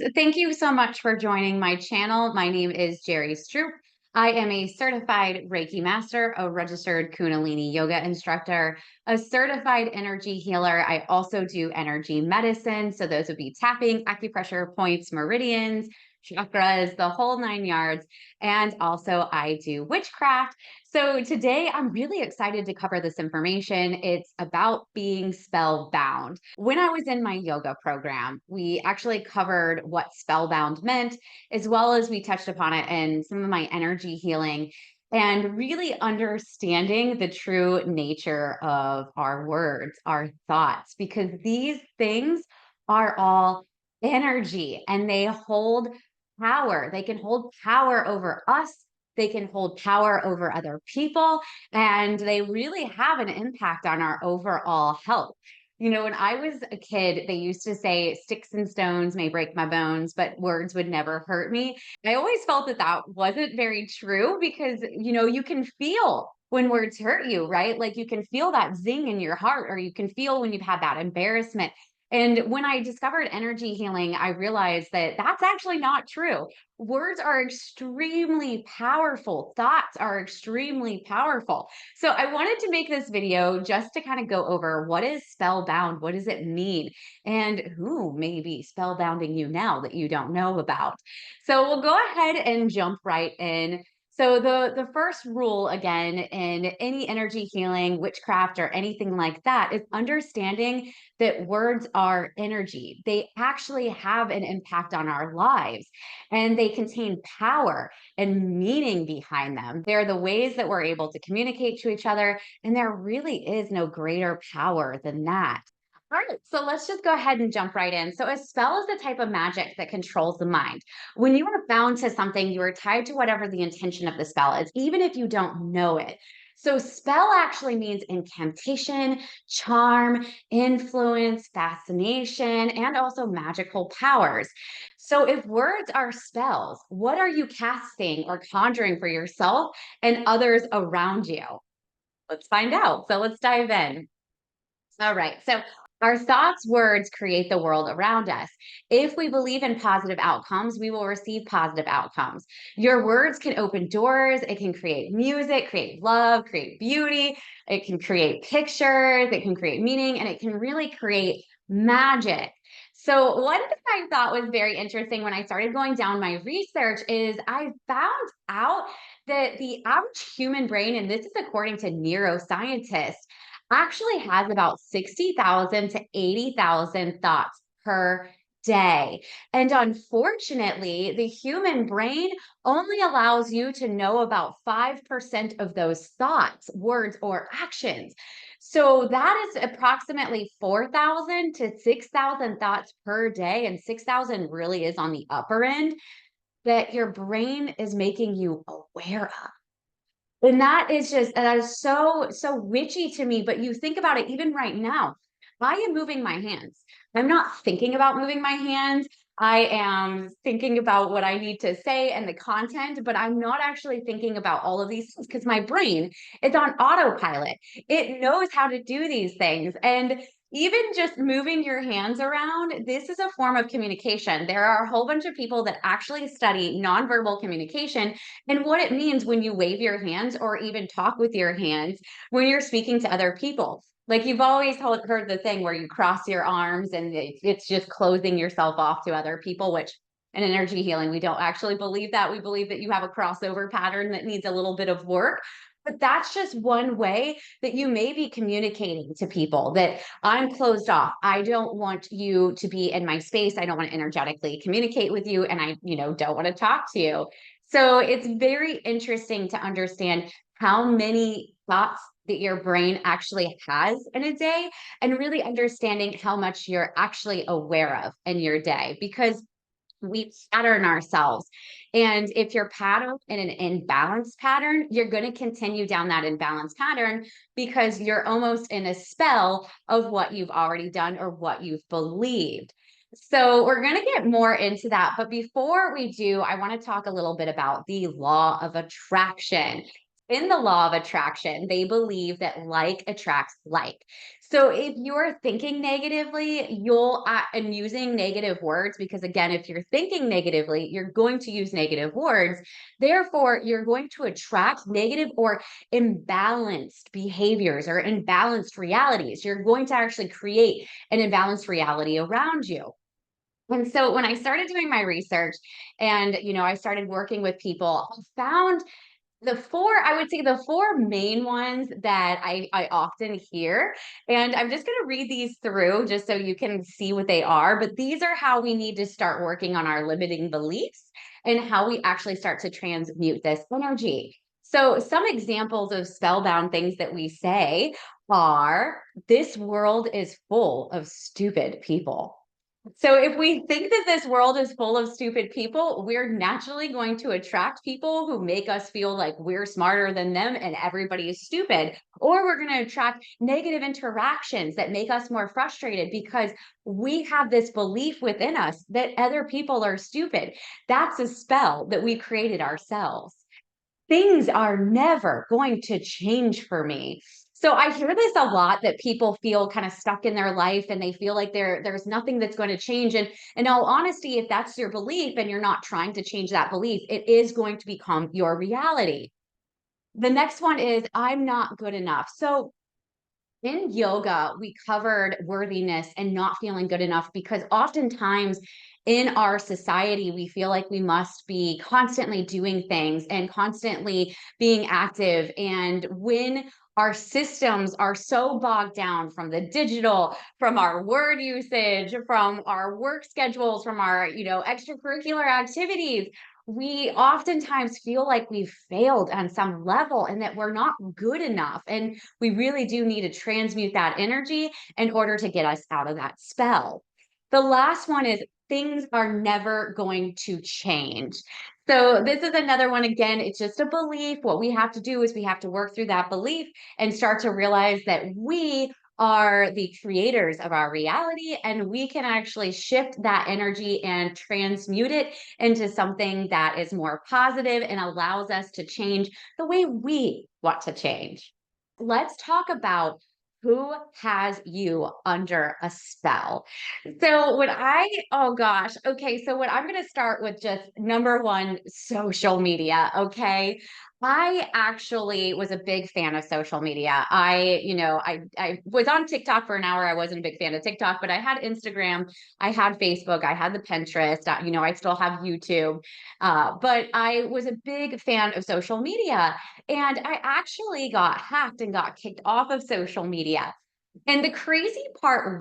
Thank you so much for joining my channel. My name is Jerry Stroop. I am a certified Reiki master, a registered Kundalini yoga instructor, a certified energy healer. I also do energy medicine. So those would be tapping, acupressure points, meridians, chakras, the whole nine yards. And also I do witchcraft. So today I'm really excited to cover this information. It's about being spellbound. When I was in my yoga program, we actually covered what spellbound meant, as well as we touched upon it in some of my energy healing and really understanding the true nature of our words, our thoughts, because these things are all energy and they hold power. They can hold power over us. They can hold power over other people, and they really have an impact on our overall health. You know, when I was a kid, they used to say sticks and stones may break my bones, but words would never hurt me. I always felt that that wasn't very true because, you can feel when words hurt you, right? Like you can feel that zing in your heart, or you can feel when you've had that embarrassment. And when I discovered energy healing, I realized that that's actually not true. Words are extremely powerful. Thoughts are extremely powerful. So I wanted to make this video just to kind of go over what is spellbound, what does it mean, and who may be spellbounding you now that you don't know about. So we'll go ahead and jump right in. So the first rule again in any energy healing, witchcraft, or anything like that is understanding that words are energy. They actually have an impact on our lives, and they contain power and meaning behind them. They're the ways that we're able to communicate to each other, and there really is no greater power than that. All right, so let's just go ahead and jump right in. So, a spell is the type of magic that controls the mind. When you are bound to something, you are tied to whatever the intention of the spell is, even if you don't know it. So, spell actually means incantation, charm, influence, fascination, and also magical powers. So, if words are spells, what are you casting or conjuring for yourself and others around you? Let's find out. So, let's dive in. All right. So our thoughts, words create the world around us. If we believe in positive outcomes, we will receive positive outcomes. Your words can open doors. It can create music, create love, create beauty. It can create pictures. It can create meaning, and it can really create magic. So, one thing I thought was very interesting when I started going down my research is I found out that the average human brain, and this is according to neuroscientists, actually has about 60,000 to 80,000 thoughts per day. And unfortunately, the human brain only allows you to know about 5% of those thoughts, words, or actions. So that is approximately 4,000 to 6,000 thoughts per day. And 6,000 really is on the upper end that your brain is making you aware of. And that is so witchy to me, but you think about it even right now. I am moving my hands. I'm not thinking about moving my hands. I am thinking about what I need to say and the content, but I'm not actually thinking about all of these things because my brain is on autopilot. It knows how to do these things. And even just moving your hands around, this is a form of communication. There are a whole bunch of people that actually study nonverbal communication and what it means when you wave your hands or even talk with your hands when you're speaking to other people. Like you've always heard the thing where you cross your arms and it's just closing yourself off to other people, which in energy healing, we don't actually believe that. We believe that you have a crossover pattern that needs a little bit of work. But that's just one way that you may be communicating to people that I'm closed off. I don't want you to be in my space. I don't want to energetically communicate with you. And I, don't want to talk to you. So it's very interesting to understand how many thoughts that your brain actually has in a day and really understanding how much you're actually aware of in your day because we pattern ourselves. And if you're patterned in an imbalanced pattern, you're going to continue down that imbalanced pattern because you're almost in a spell of what you've already done or what you've believed. So we're going to get more into that. But before we do, I want to talk a little bit about the law of attraction. In the law of attraction, they believe that like attracts like. So if you're thinking negatively, and using negative words, because again, if you're thinking negatively, you're going to use negative words. Therefore, you're going to attract negative or imbalanced behaviors or imbalanced realities. You're going to actually create an imbalanced reality around you. And so when I started doing my research and, I started working with people, I found I would say the four main ones that I often hear. And I'm just going to read these through just so you can see what they are. But these are how we need to start working on our limiting beliefs and how we actually start to transmute this energy. So, some examples of spellbound things that we say are: this world is full of stupid people. So if we think that this world is full of stupid people, we're naturally going to attract people who make us feel like we're smarter than them and everybody is stupid. Or we're going to attract negative interactions that make us more frustrated because we have this belief within us that other people are stupid. That's a spell that we created ourselves. Things are never going to change for me. So I hear this a lot, that people feel kind of stuck in their life and they feel like there's nothing that's going to change. And in all honesty, if that's your belief and you're not trying to change that belief, it is going to become your reality. The next one is I'm not good enough. So in yoga, we covered worthiness and not feeling good enough because oftentimes in our society, we feel like we must be constantly doing things and constantly being active. And when our systems are so bogged down from the digital, from our word usage, from our work schedules, from our, extracurricular activities, we oftentimes feel like we've failed on some level and that we're not good enough. And we really do need to transmute that energy in order to get us out of that spell. The last one is things are never going to change. So this is another one. Again, it's just a belief. What we have to do is we have to work through that belief and start to realize that we are the creators of our reality, and we can actually shift that energy and transmute it into something that is more positive and allows us to change the way we want to change. Let's talk about who has you under a spell. So oh gosh, okay. So what I'm going to start with, just number one, social media. Okay. I actually was a big fan of social media. I was on TikTok for an hour. I wasn't a big fan of TikTok, but I had Instagram, I had Facebook, I had the Pinterest, I still have YouTube. But I was a big fan of social media. And I actually got hacked and got kicked off of social media. And the crazy part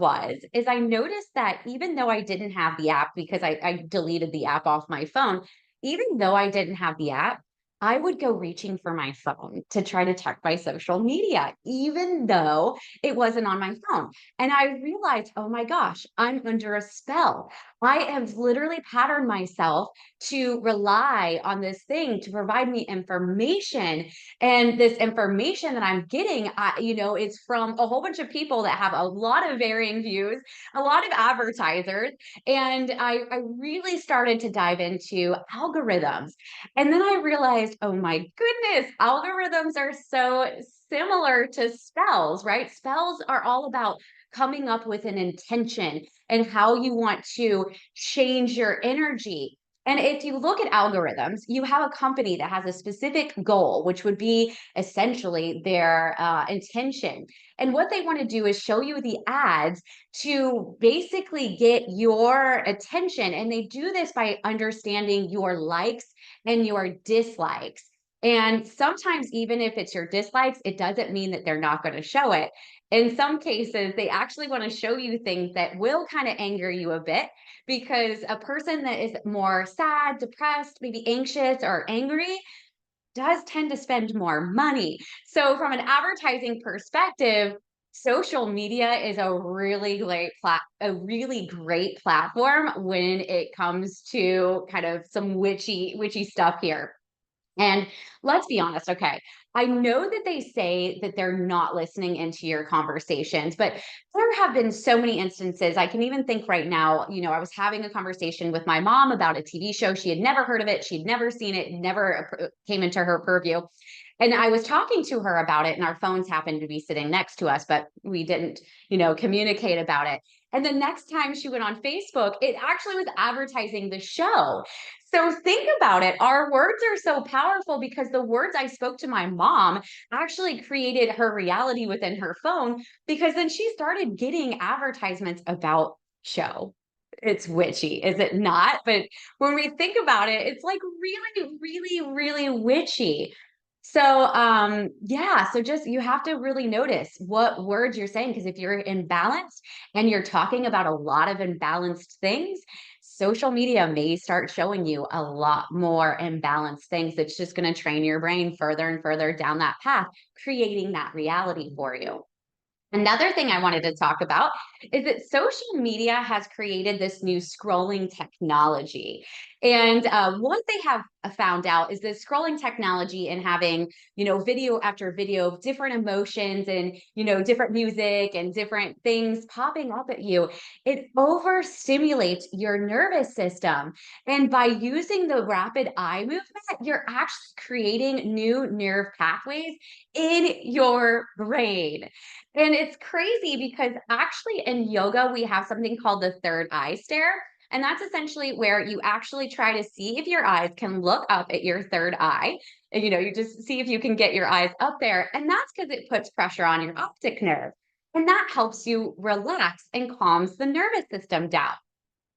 is I noticed that even though I didn't have the app, because I deleted the app off my phone, even though I didn't have the app, I would go reaching for my phone to try to check my social media, even though it wasn't on my phone. And I realized, oh my gosh, I'm under a spell. I have literally patterned myself to rely on this thing to provide me information. And this information that I'm getting, is from a whole bunch of people that have a lot of varying views, a lot of advertisers. And I really started to dive into algorithms. And then I realized, oh my goodness, algorithms are so similar to spells, right? Spells are all about coming up with an intention and how you want to change your energy. And if you look at algorithms, you have a company that has a specific goal, which would be essentially their intention. And what they want to do is show you the ads to basically get your attention. And they do this by understanding your likes and your dislikes. And sometimes, even if it's your dislikes, it doesn't mean that they're not going to show it. In some cases, they actually want to show you things that will kind of anger you a bit, because a person that is more sad, depressed, maybe anxious or angry does tend to spend more money. So, from an advertising perspective, social media is a really great platform when it comes to kind of some witchy stuff here. And let's be honest, okay. I know that they say that they're not listening into your conversations, but there have been so many instances. I can even think right now, I was having a conversation with my mom about a TV show. She had never heard of it, she'd never seen it, never came into her purview. And I was talking to her about it, and our phones happened to be sitting next to us, but we didn't, communicate about it. And the next time she went on Facebook, it actually was advertising the show. So think about it. Our words are so powerful because the words I spoke to my mom actually created her reality within her phone, because then she started getting advertisements about show. It's witchy, is it not? But when we think about it, it's like really, really, really witchy. So yeah, so just you have to really notice what words you're saying, because if you're imbalanced and you're talking about a lot of imbalanced things, social media may start showing you a lot more imbalanced things. That's just going to train your brain further and further down that path, creating that reality for you. Another thing I wanted to talk about is that social media has created this new scrolling technology. And what they have found out is this scrolling technology and having, video after video of different emotions and, different music and different things popping up at you, it overstimulates your nervous system. And by using the rapid eye movement, you're actually creating new nerve pathways in your brain. And it's crazy because actually in yoga, we have something called the third eye stare. And that's essentially where you actually try to see if your eyes can look up at your third eye. And, you just see if you can get your eyes up there. And that's because it puts pressure on your optic nerve. And that helps you relax and calms the nervous system down.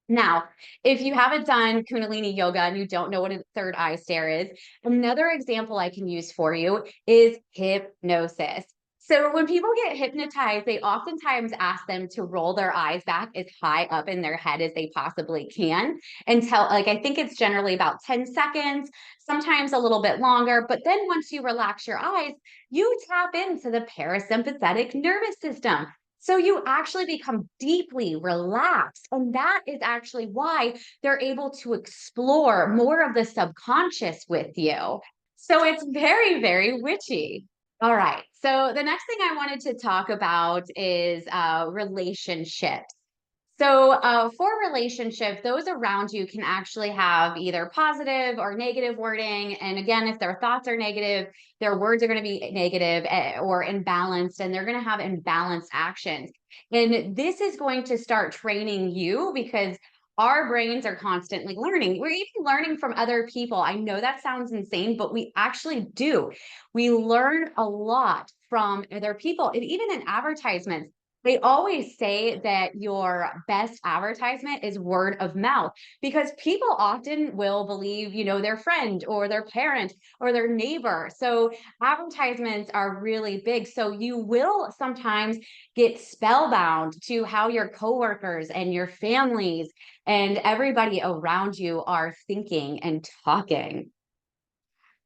Now, if you haven't done Kundalini yoga and you don't know what a third eye stare is, another example I can use for you is hypnosis. So when people get hypnotized, they oftentimes ask them to roll their eyes back as high up in their head as they possibly can until, like, I think it's generally about 10 seconds, sometimes a little bit longer. But then once you relax your eyes, you tap into the parasympathetic nervous system. So you actually become deeply relaxed. And that is actually why they're able to explore more of the subconscious with you. So it's very, very witchy. All right. So the next thing I wanted to talk about is relationships. So, for relationships, those around you can actually have either positive or negative wording. And again, if their thoughts are negative, their words are going to be negative or imbalanced, and they're going to have imbalanced actions. And this is going to start training you because our brains are constantly learning. We're even learning from other people. I know that sounds insane, but we actually do. We learn a lot from other people. And even in advertisements, they always say that your best advertisement is word of mouth, because people often will believe, their friend or their parent or their neighbor. So advertisements are really big. So you will sometimes get spellbound to how your coworkers and your families and everybody around you are thinking and talking.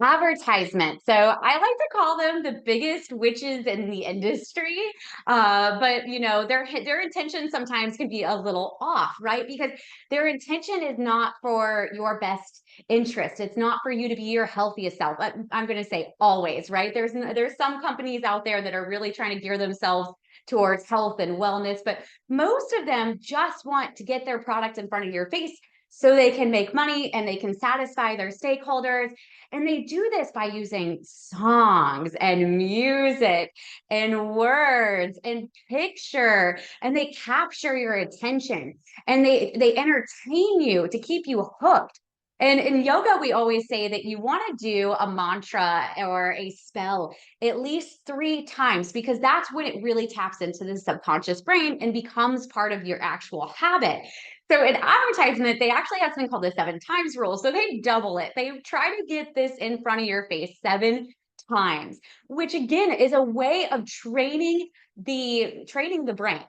Advertisement. So I like to call them the biggest witches in the industry. But their intention sometimes can be a little off, right? Because their intention is not for your best interest. It's not for you to be your healthiest self. I'm going to say always, right? There's some companies out there that are really trying to gear themselves towards health and wellness, but most of them just want to get their product in front of your face so they can make money and they can satisfy their stakeholders. And they do this by using songs and music and words and picture, and they capture your attention and they entertain you to keep you hooked. And in yoga, we always say that you want to do a mantra or a spell at least 3 times, because that's when it really taps into the subconscious brain and becomes part of your actual habit. So in advertisement, they actually have something called the 7 times rule. So they double it. They try to get this in front of your face 7 times, which again is a way of training the brain.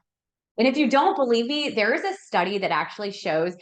And if you don't believe me, there is a study that actually shows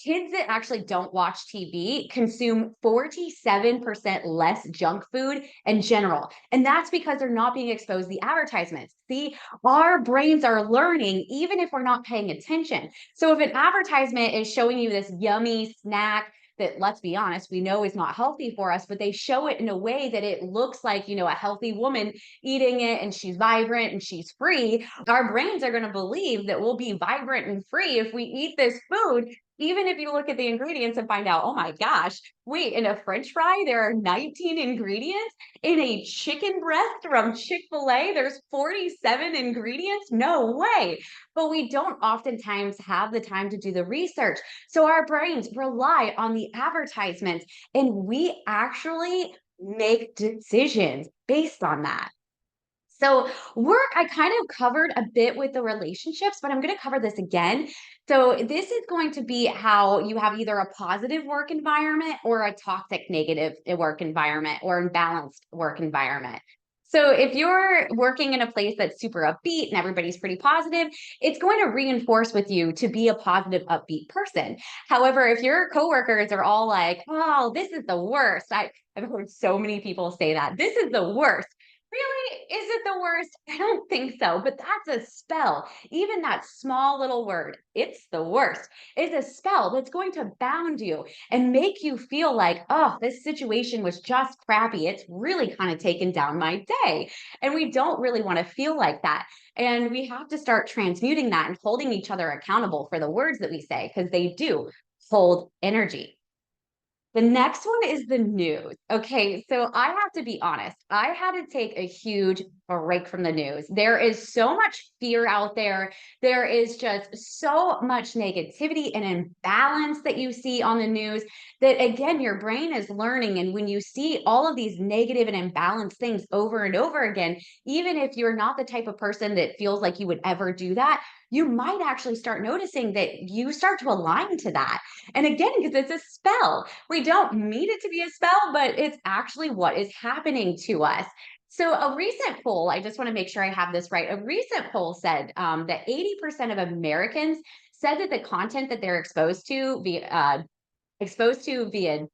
kids that actually don't watch TV consume 47% less junk food in general. And that's because they're not being exposed to the advertisements. See, our brains are learning even if we're not paying attention. So if an advertisement is showing you this yummy snack that, let's be honest, we know is not healthy for us, but they show it in a way that it looks like, a healthy woman eating it and she's vibrant and she's free, our brains are going to believe that we'll be vibrant and free if we eat this food. Even if you look at the ingredients and find out, oh my gosh, wait, in a French fry, there are 19 ingredients. In a chicken breast from Chick-fil-A, there's 47 ingredients. No way. But we don't oftentimes have the time to do the research. So our brains rely on the advertisements, and we actually make decisions based on that. So, work, I kind of covered a bit with the relationships, but I'm going to cover this again. So, this is going to be how you have either a positive work environment or a toxic negative work environment or imbalanced work environment. So, if you're working in a place that's super upbeat and everybody's pretty positive, it's going to reinforce with you to be a positive, upbeat person. However, if your coworkers are all like, oh, this is the worst, I've heard so many people say that this is the worst. Really? Is it the worst? I don't think so, but that's a spell. Even that small little word, it's the worst, is a spell that's going to bound you and make you feel like, oh, this situation was just crappy. It's really kind of taken down my day. And we don't really want to feel like that. And we have to start transmuting that and holding each other accountable for the words that we say because they do hold energy. The next one is the news. Okay, so I have to be honest. I had to take a huge break from the news. There is so much fear out there. There is just so much negativity and imbalance that you see on the news that, again, your brain is learning. And when you see all of these negative and imbalanced things over and over again, even if you're not the type of person that feels like you would ever do that, you might actually start noticing that you start to align to that. And again, because it's a spell, we don't mean it to be a spell, but it's actually what is happening to us. So, a recent poll, I just want to make sure I have this right. A recent poll said that 80% of Americans said that the content that they're exposed to via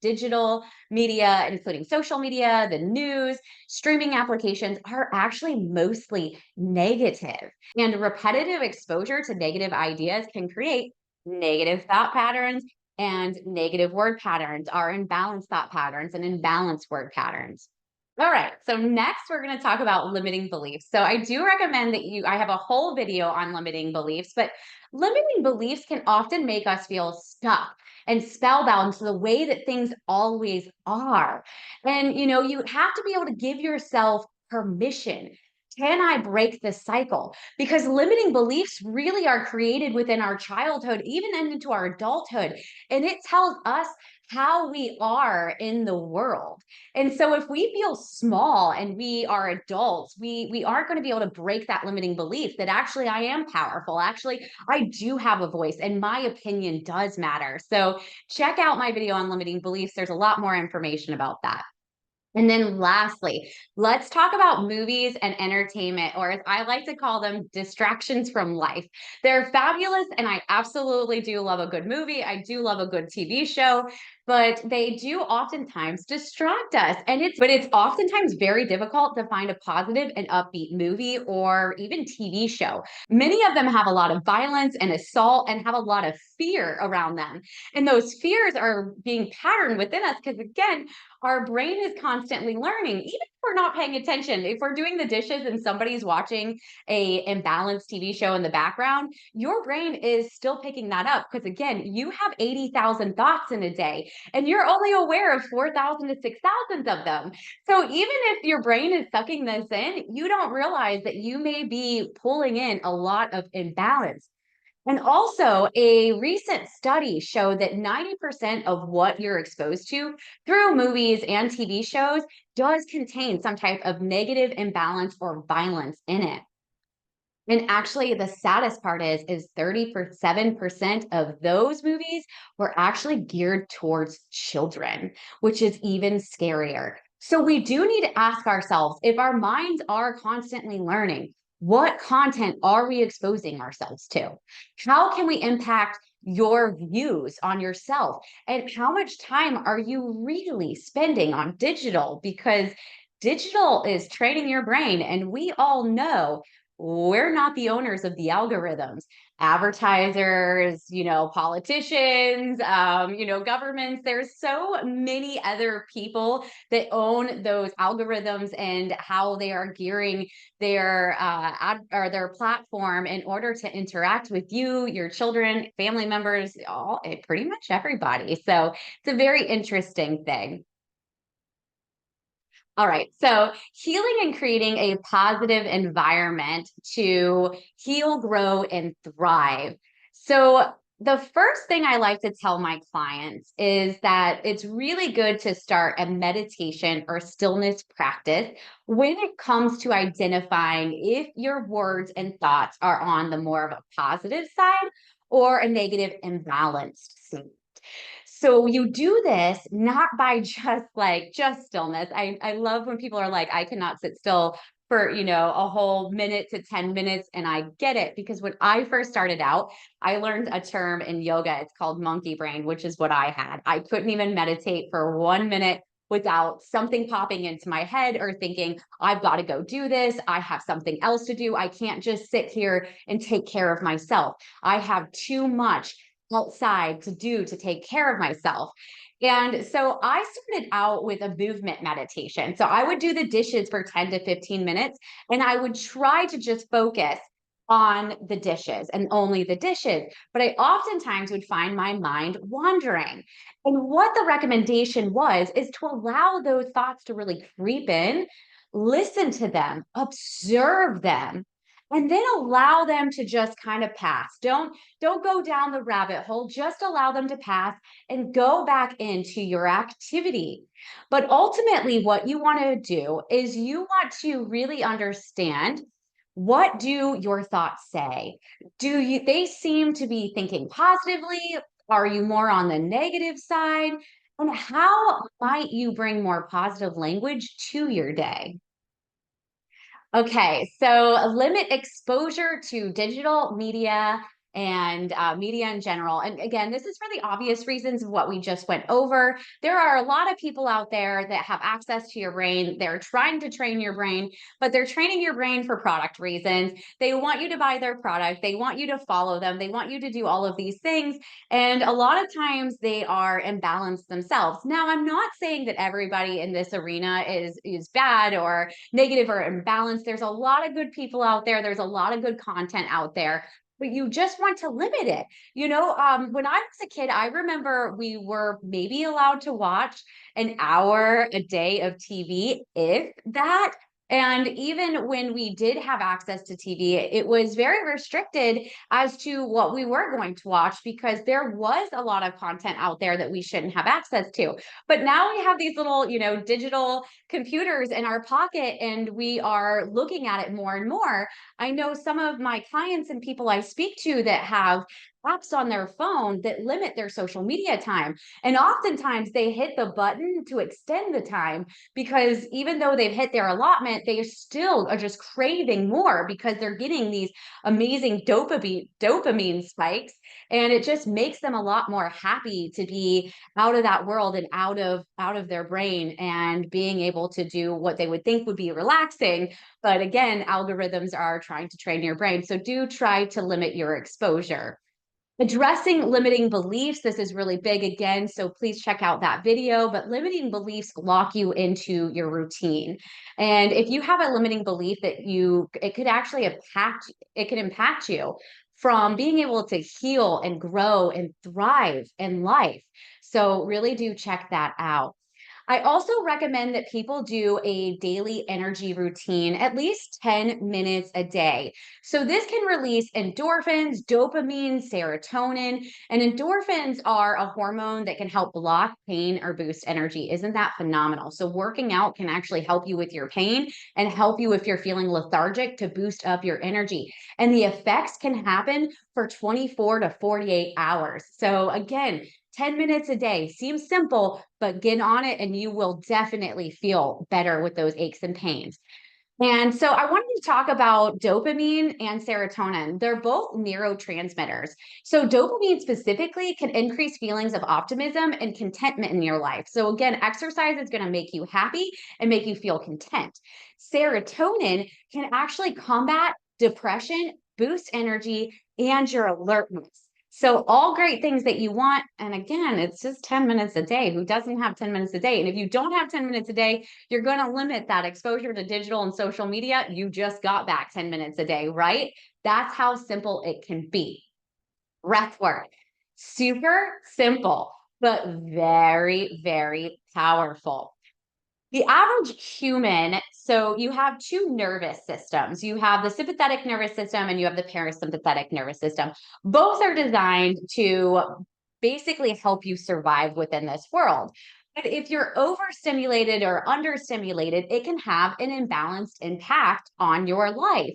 digital media, including social media, the news, streaming applications, are actually mostly negative. And repetitive exposure to negative ideas can create negative thought patterns and negative word patterns, are imbalanced thought patterns and imbalanced word patterns. All right. So next we're going to talk about limiting beliefs. So I do recommend that I have a whole video on limiting beliefs, but limiting beliefs can often make us feel stuck and spellbound to the way that things always are. And you have to be able to give yourself permission. Can I break this cycle? Because limiting beliefs really are created within our childhood, even into our adulthood. And it tells us how we are in the world. And so if we feel small and we are adults, we aren't going to be able to break that limiting belief that actually I am powerful. Actually, I do have a voice and my opinion does matter. So check out my video on limiting beliefs. There's a lot more information about that. And then lastly, let's talk about movies and entertainment, or as I like to call them, distractions from life. They're fabulous, and I absolutely do love a good movie. I do love a good TV show, but they do oftentimes distract us. But it's oftentimes very difficult to find a positive and upbeat movie or even TV show. Many of them have a lot of violence and assault and have a lot of fear around them. And those fears are being patterned within us because, again, our brain is constantly learning, even if we're not paying attention. If we're doing the dishes and somebody's watching a imbalanced TV show in the background, your brain is still picking that up because, again, you have 80,000 thoughts in a day and you're only aware of 4,000 to 6,000 of them. So even if your brain is sucking this in, you don't realize that you may be pulling in a lot of imbalance. And also, a recent study showed that 90% of what you're exposed to through movies and TV shows does contain some type of negative imbalance or violence in it. And actually, the saddest part is 37% of those movies were actually geared towards children, which is even scarier. So we do need to ask ourselves if our minds are constantly learning, what content are we exposing ourselves to? How can we impact your views on yourself? And how much time are you really spending on digital? Because digital is training your brain, and we all know we're not the owners of the algorithms. Advertisers, politicians, governments. There's so many other people that own those algorithms and how they are gearing their ad or their platform in order to interact with you, your children, family members, pretty much everybody. So it's a very interesting thing. All right. So, healing and creating a positive environment to heal, grow, and thrive. So, the first thing I like to tell my clients is that it's really good to start a meditation or stillness practice when it comes to identifying if your words and thoughts are on the more of a positive side or a negative imbalanced state. So you do this not by just stillness. I love when people are like, I cannot sit still for, a whole minute to 10 minutes. And I get it because when I first started out, I learned a term in yoga. It's called monkey brain, which is what I had. I couldn't even meditate for 1 minute without something popping into my head or thinking, I've got to go do this. I have something else to do. I can't just sit here and take care of myself. I have too much outside to do to take care of myself. And so I started out with a movement meditation. So I would do the dishes for 10 to 15 minutes and I would try to just focus on the dishes and only the dishes. But I oftentimes would find my mind wandering. And what the recommendation was is to allow those thoughts to really creep in, listen to them, observe them, and then allow them to just kind of pass. Don't go down the rabbit hole, just allow them to pass and go back into your activity. But ultimately what you want to do is you want to really understand, what do your thoughts say? Do you they seem to be thinking positively? Are you more on the negative side? And how might you bring more positive language to your day? Okay, so limit exposure to digital media and media in general. And again, this is for the obvious reasons of what we just went over. There are a lot of people out there that have access to your brain. They're trying to train your brain, but they're training your brain for product reasons. They want you to buy their product. They want you to follow them. They want you to do all of these things. And a lot of times they are imbalanced themselves. Now, I'm not saying that everybody in this arena is bad or negative or imbalanced. There's a lot of good people out there. There's a lot of good content out there, but you just want to limit it. When I was a kid, I remember we were maybe allowed to watch an hour a day of TV, if that. And even when we did have access to TV, it was very restricted as to what we were going to watch because there was a lot of content out there that we shouldn't have access to. But now we have these little, digital computers in our pocket and we are looking at it more and more. I know some of my clients and people I speak to that have apps on their phone that limit their social media time. And oftentimes they hit the button to extend the time because even though they've hit their allotment, they still are just craving more because they're getting these amazing dopamine spikes. And it just makes them a lot more happy to be out of that world and out of their brain and being able to do what they would think would be relaxing. But again, algorithms are trying to train your brain, so do try to limit your exposure. Addressing limiting beliefs, this is really big again, so please check out that video. But limiting beliefs lock you into your routine. And if you have a limiting belief that it could actually impact you from being able to heal and grow and thrive in life. So really do check that out. I also recommend that people do a daily energy routine, at least 10 minutes a day. So this can release endorphins, dopamine, serotonin, and endorphins are a hormone that can help block pain or boost energy. Isn't that phenomenal? So working out can actually help you with your pain and help you if you're feeling lethargic to boost up your energy. And the effects can happen for 24 to 48 hours. So again, 10 minutes a day seems simple, but get on it and you will definitely feel better with those aches and pains. And so I wanted to talk about dopamine and serotonin. They're both neurotransmitters. So dopamine specifically can increase feelings of optimism and contentment in your life. So again, exercise is going to make you happy and make you feel content. Serotonin can actually combat depression, boost energy, and your alertness. So, all great things that you want. And again, it's just 10 minutes a day. Who doesn't have 10 minutes a day? And if you don't have 10 minutes a day, you're going to limit that exposure to digital and social media. You just got back 10 minutes a day, right? That's how simple it can be. Breath work. Super simple, but very, very powerful. The average human, so you have two nervous systems. You have the sympathetic nervous system and you have the parasympathetic nervous system. Both are designed to basically help you survive within this world. But if you're overstimulated or understimulated, it can have an imbalanced impact on your life.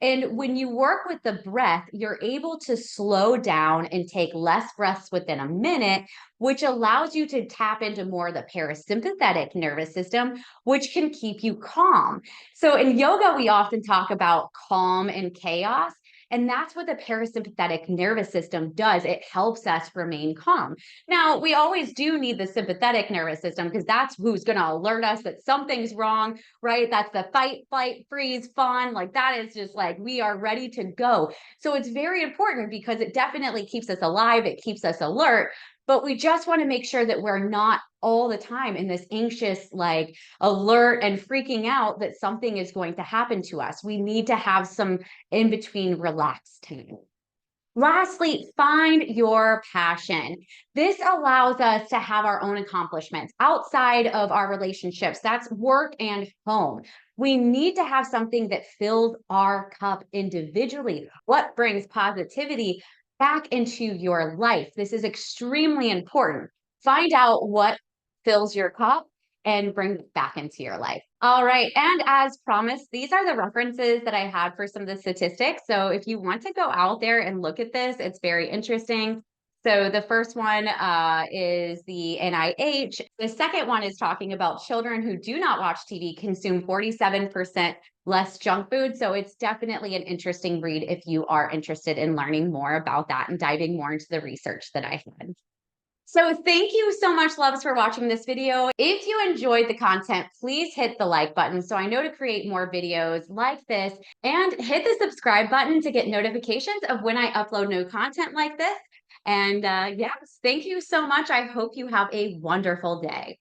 And when you work with the breath, you're able to slow down and take less breaths within a minute, which allows you to tap into more of the parasympathetic nervous system, which can keep you calm. So in yoga, we often talk about calm and chaos. And that's what the parasympathetic nervous system does. It helps us remain calm. Now, we always do need the sympathetic nervous system because that's who's going to alert us that something's wrong, right? That's the fight, flight, freeze, fawn. Like that is just like we are ready to go. So it's very important because it definitely keeps us alive. It keeps us alert. But we just want to make sure that we're not all the time in this anxious, like alert and freaking out that something is going to happen to us. We need to have some in between relaxed time. Lastly, find your passion. This allows us to have our own accomplishments outside of our relationships. That's work and home. We need to have something that fills our cup individually. What brings positivity back into your life? This is extremely important. Find out what fills your cup and bring it back into your life. All right. And as promised, these are the references that I had for some of the statistics. So if you want to go out there and look at this, it's very interesting. So the first one is the NIH. The second one is talking about children who do not watch TV consume 47% less junk food. So it's definitely an interesting read if you are interested in learning more about that and diving more into the research that I had. So thank you so much, loves, for watching this video. If you enjoyed the content, please hit the like button so I know to create more videos like this, and hit the subscribe button to get notifications of when I upload new content like this. And yes, thank you so much. I hope you have a wonderful day.